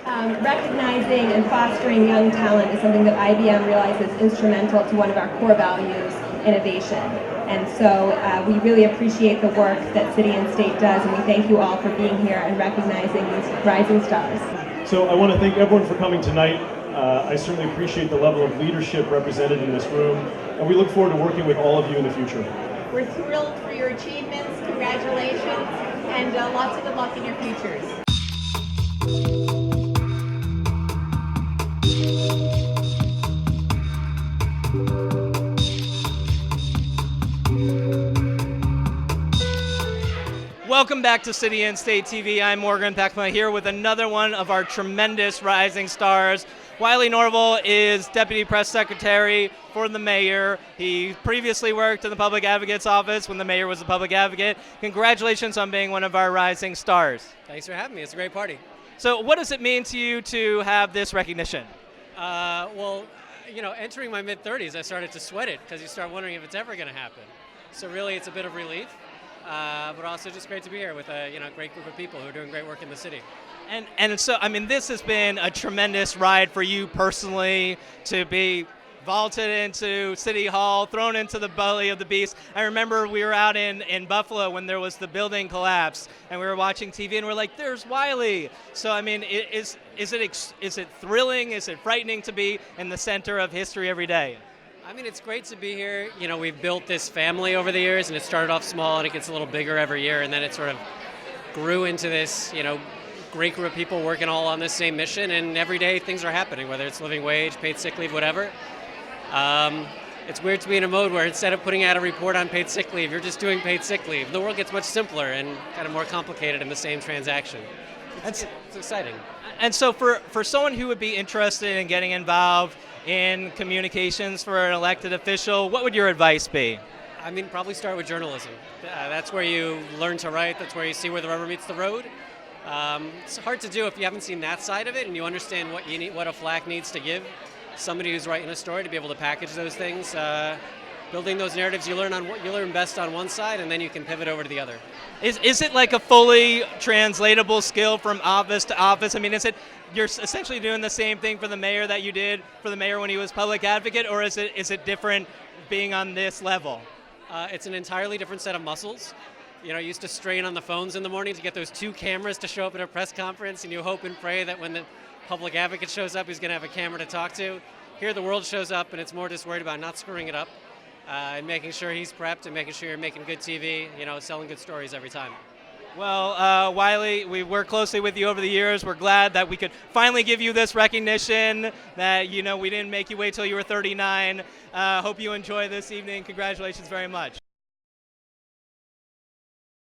Recognizing and fostering young talent is something that IBM realizes is instrumental to one of our core values, innovation. And so we really appreciate the work that City and State does, and we thank you all for being here and recognizing these rising stars. So I want to thank everyone for coming tonight. I certainly appreciate the level of leadership represented in this room, and we look forward to working with all of you in the future. We're thrilled for your achievements, congratulations, and lots of good luck in your futures. Welcome back to City and State TV. I'm Morgan Peckma here with another one of our tremendous rising stars. Wiley Norvell is Deputy Press Secretary for the Mayor. He previously worked in the Public Advocate's office when the Mayor was the Public Advocate. Congratulations on being one of our rising stars. Thanks for having me. It's a great party. So what does it mean to you to have this recognition? Well, entering my mid-30s, I started to sweat it because you start wondering if it's ever going to happen. So really, it's a bit of relief. But also just great to be here with a great group of people who are doing great work in the city. And so, I mean, this has been a tremendous ride for you personally to be vaulted into City Hall, thrown into the belly of the beast. I remember we were out in Buffalo when there was the building collapse, and we were watching TV, and we're like, "There's Wiley." So, I mean, is it thrilling? Is it frightening to be in the center of history every day? I mean, it's great to be here. We've built this family over the years, and it started off small, and it gets a little bigger every year, and then it sort of grew into this, great group of people working all on this same mission, and every day things are happening, whether it's living wage, paid sick leave, whatever. It's weird to be in a mode where instead of putting out a report on paid sick leave, you're just doing paid sick leave. The world gets much simpler and kind of more complicated in the same transaction. It's exciting. And so for someone who would be interested in getting involved in communications for an elected official, what would your advice be? I mean, probably start with journalism. That's where you learn to write. That's where you see where the rubber meets the road. It's hard to do if you haven't seen that side of it and you understand what you need, what a FLAC needs to give somebody who's writing a story to be able to package those things. Building those narratives, you learn best on one side, and then you can pivot over to the other. Is it like a fully translatable skill from office to office? I mean, you're essentially doing the same thing for the mayor that you did for the mayor when he was public advocate, or is it different being on this level? It's an entirely different set of muscles. I used to strain on the phones in the morning to get those two cameras to show up at a press conference, and you hope and pray that when the public advocate shows up, he's going to have a camera to talk to. Here, the world shows up, and it's more just worried about not screwing it up. And making sure he's prepped and making sure you're making good TV, selling good stories every time. Well, Wiley, we worked closely with you over the years. We're glad that we could finally give you this recognition, that, we didn't make you wait till you were 39. Hope you enjoy this evening. Congratulations very much.